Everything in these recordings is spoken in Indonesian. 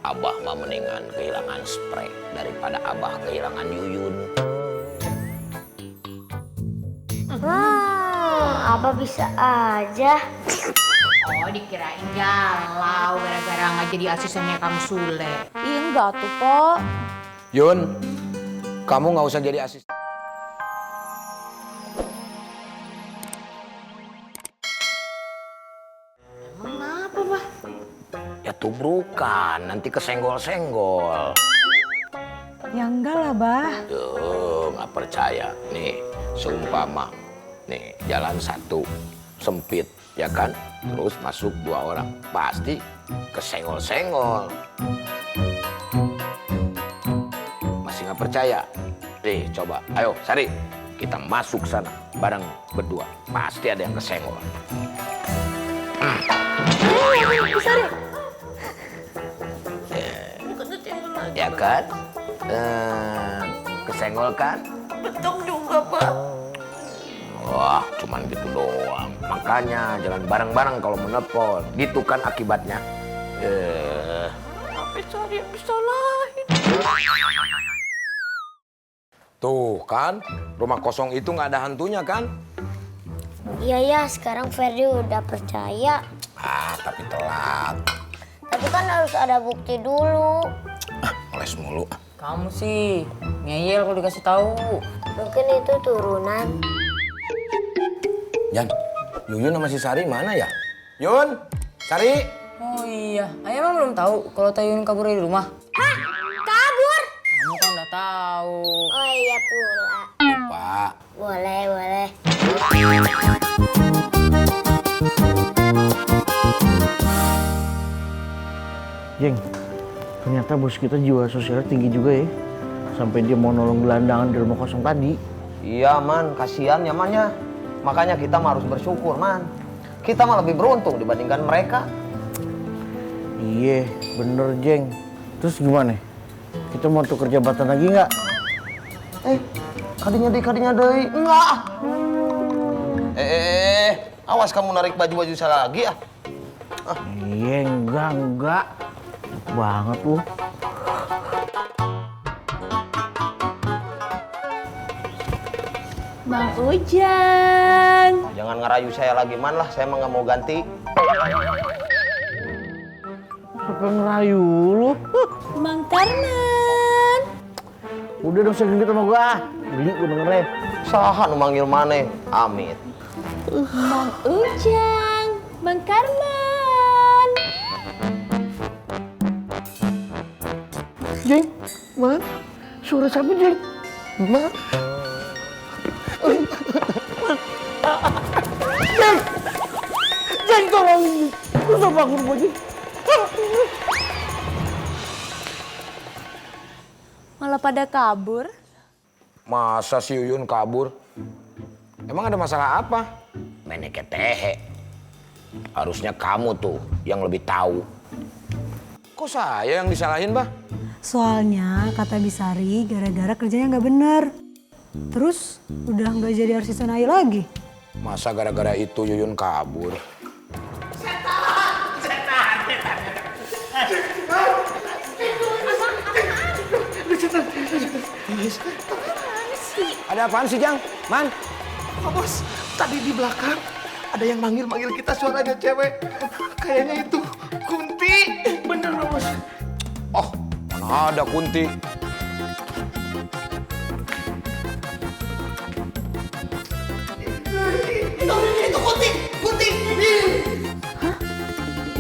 Abah mah mendingan kehilangan spray daripada Abah kehilangan Yuyun. Abah bisa aja. Oh, dikirain galau gara-gara nggak jadi asistennya Kang Sule. Ih, enggak tuh, Pok. Yun, kamu nggak usah jadi asisten. Kenapa, Bah? Ya tubrukan, nanti kesenggol-senggol. Ya enggak lah, Bah. Tuh, nggak percaya. Nih, seumpama. Nih, jalan satu, sempit, ya kan? Terus masuk 2 orang. Pasti kesenggol-senggol. Masih nggak percaya? Nih, coba. Ayo, Sari. Kita masuk sana, bareng berdua. Pasti ada yang kesenggol. Ya kan? Kesenggol kan? Betul juga, Pak. Wah, cuman gitu doang. Makanya jangan bareng-bareng kalau menelpon. Gitu kan akibatnya. Tapi Sari yang disalahin. Tuh kan, rumah kosong itu nggak ada hantunya kan? Iya ya, sekarang Ferdi udah percaya. Ah, tapi telat. Tapi kan harus ada bukti dulu. Ngeles mulu. Kamu sih ngeyel kalau dikasih tahu. Mungkin itu turunan. Jan, Yuyun sama si Sari mana ya? Yun, Sari. Oh iya, Ayah emang belum tahu kalau Tayun kabur dari rumah. Hah? Kabur? Kamu kan udah tahu. Oh iya pula. Pak. Boleh, boleh. Jeng, ternyata bos kita jiwa sosialnya tinggi juga ya. Sampai dia mau nolong gelandangan di rumah kosong tadi. Iya man, kasihan ya man ya. Makanya kita mah harus bersyukur man. Kita mah lebih beruntung dibandingkan mereka. Iya, bener Jeng. Terus gimana? Kita mau tuker jabatan lagi nggak? Kadinya deh. Enggak. Awas kamu narik baju-baju saya lagi ah. Iya, enggak. Banget lu. Bang Ujang. Jangan ngerayu saya lagi man lah, saya mah nggak mau ganti. Siapa ngerayu lu? Bang Tarman. Udah dong segini sama gua. Beli gua dengerin. Saha nu manggil maneh, Amit. Bang Ujang. Bang Karman. Jeng, mana? Suara siapa Jeng? Mana? Jeng tolongin. Lu sama bangun gua Jeng. Malah pada kabur. Masa si Yuyun kabur? Emang ada masalah apa? Meneketehe. Harusnya kamu tuh yang lebih tahu. Kok saya yang disalahin, Bah? Soalnya kata Bisari gara-gara kerjanya nggak bener. Terus udah nggak jadi asisten Ai lagi. Masa gara-gara itu Yuyun kabur? Ada apaan sih, Jang? Man? Pak Bos, tadi di belakang ada yang manggil-manggil kita suaranya cewek. Kayaknya itu Kunti. Bener Pak Bos. Oh, mana ada Kunti? Itu Kunti.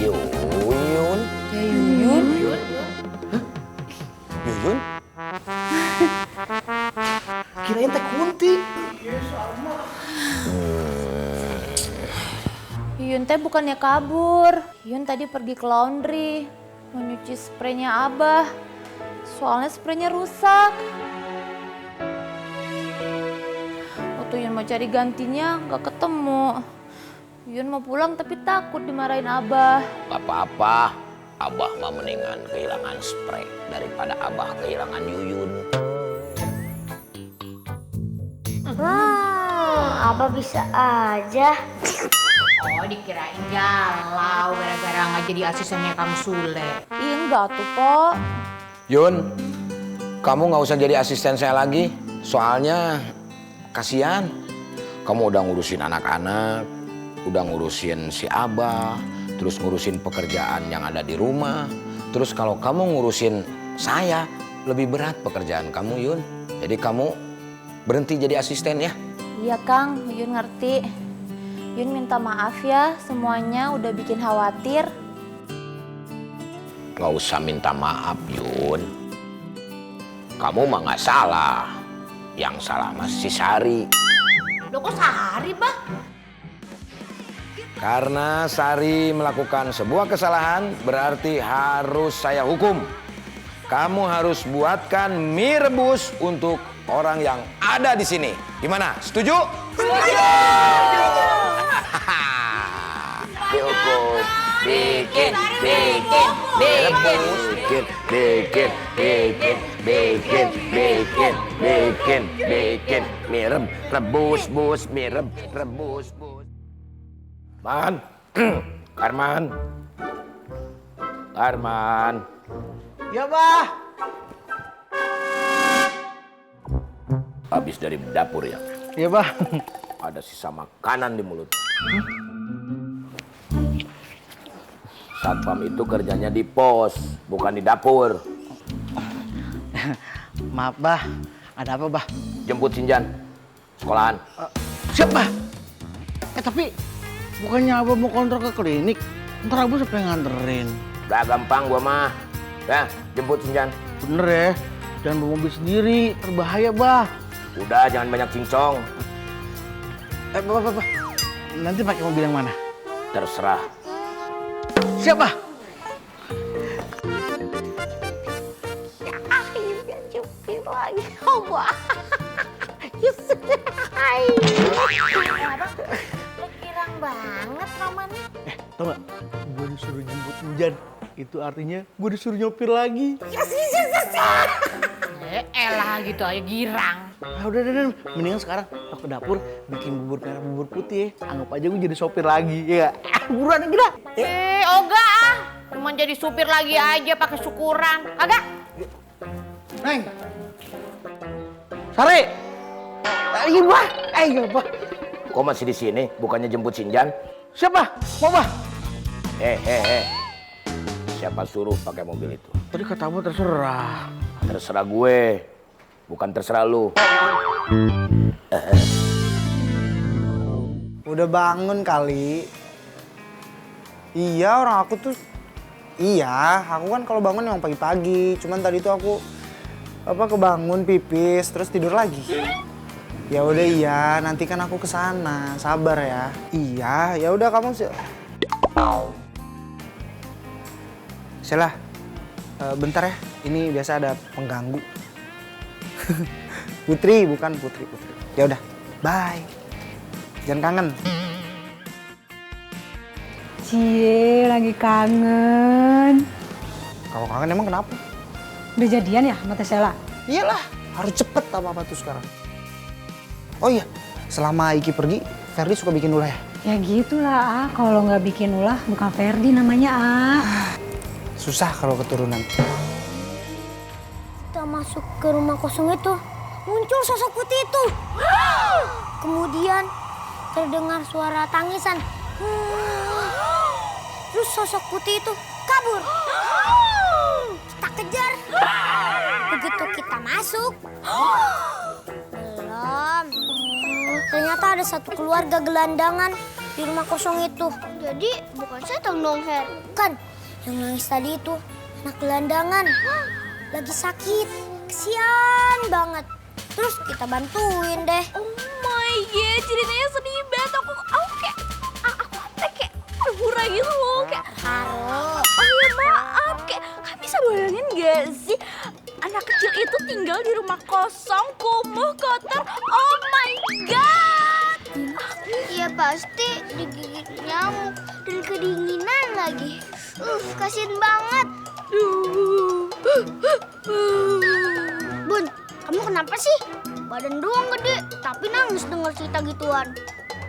Yuyun? Yuyun. Yuyun? Kirain teh Kunti. Yuyun teh bukannya kabur. Yuyun tadi pergi ke laundry. Mau nyuci spraynya Abah. Soalnya spraynya rusak. Waktu Yuyun mau cari gantinya nggak ketemu. Yuyun mau pulang tapi takut dimarahin Abah. Gak apa-apa. Abah mah mendingan kehilangan spray daripada Abah kehilangan Yuyun. Abah bisa aja. Oh, dikirain galau gara-gara nggak jadi asistennya kamu Sule. Ih enggak tuh, Po. Yun, kamu nggak usah jadi asisten saya lagi. Soalnya kasihan. Kamu udah ngurusin anak-anak, udah ngurusin si Abah, terus ngurusin pekerjaan yang ada di rumah. Terus kalau kamu ngurusin saya, lebih berat pekerjaan kamu, Yun. Jadi kamu berhenti jadi asisten ya. Iya Kang, Yun ngerti. Yun minta maaf ya, semuanya udah bikin khawatir. Nggak usah minta maaf, Yun. Kamu mah nggak salah. Yang salah mah si Sari. Loh kok Sari, Bah? Karena Sari melakukan sebuah kesalahan, berarti harus saya hukum. Kamu harus buatkan mie rebus untuk orang yang ada di sini. Gimana? Setuju? Setuju! Dihukum. Bikin mie rebus. Bikin mie rebus, mie rebus. Man, Arman. Ya, Bah. Habis dari dapur ya, Ya, Bah. ada sisa makanan di mulut. Satpam itu kerjanya di pos, bukan di dapur. Maaf, Bah. Ada apa, Bah? Jemput Sinjan, sekolahan. Siap, Bah. Tapi bukannya Abah mau kontrol ke klinik. Ntar Abah siapa yang nganterin? Udah gampang gua mah. Ya, jemput Sinjan. Bener ya, jangan bawa mobil sendiri, berbahaya, Bah. Udah, jangan banyak cincong. Bah. Nanti pakai mobil yang mana? Terserah. Siap, Bah. Akhirnya cupir lagi. Coba. Girang banget romannya. Tau gak? Gue disuruh jemput hujan. Itu artinya gue disuruh nyopir lagi. Elah gitu aja girang. Udah. Mendingan sekarang aku ke dapur bikin bubur merah bubur putih ya. Anggap aja gue jadi sopir lagi. Ya buruan ya gila. Oga ah. Cuman jadi supir lagi aja pakai syukuran. Agak. Neng. Sari. Iya, Bah. Iya, Bah. Kok masih di sini? Bukannya jemput Sinjan? Siapa? Mau, Bah? Siapa suruh pakai mobil itu? Tadi katamu terserah. Terserah gue, bukan terserah lu. Udah bangun kali. Iya, orang aku tuh. Iya, aku kan kalau bangun emang pagi-pagi. Cuman tadi tuh aku kebangun pipis terus tidur lagi. Ya udah iya, nanti kan aku kesana. Sabar ya. Iya, ya udah kamu sih. Sheila, bentar ya. Ini biasa ada pengganggu. Putri, bukan Putri. Ya udah, bye. Jangan kangen. Cie, lagi kangen. Kalau kangen emang kenapa? Udah jadian ya sama Teh Sheila? Iyalah, harus cepet apa-apa tuh sekarang. Oh iya, selama Iki pergi, Ferdi suka bikin ulah ya? Ya gitulah, kalau nggak bikin ulah bukan Ferdi namanya, Susah kalau keturunan. Kita masuk ke rumah kosong itu, muncul sosok putih itu. Kemudian terdengar suara tangisan. Terus sosok putih itu kabur. Kita kejar. Begitu kita masuk, belum. Ternyata ada satu keluarga gelandangan di rumah kosong itu. Jadi bukan setan dong, Her. Kan, yang nangis tadi itu anak gelandangan. Lagi sakit, kesian banget. Terus kita bantuin deh. Oh my god, ceritanya sedih banget. Aku kayak terhura gitu loh. Kayak, Haro. oh ya maaf, kayak bisa bayangin gak sih? Anak kecil itu tinggal di rumah kosong, kumuh, kotor. Oh my god. Iya pasti digigit nyamuk dan kedinginan lagi. Kasian banget. Bun, kamu kenapa sih? Badan doang gede, tapi nangis denger cerita gituan.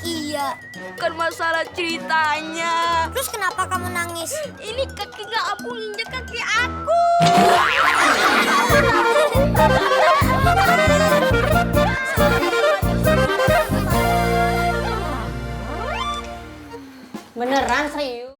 Iya. Bukan masalah ceritanya. Terus kenapa kamu nangis? Ini kaki nggak aku injek kaki aku. Beneran serius?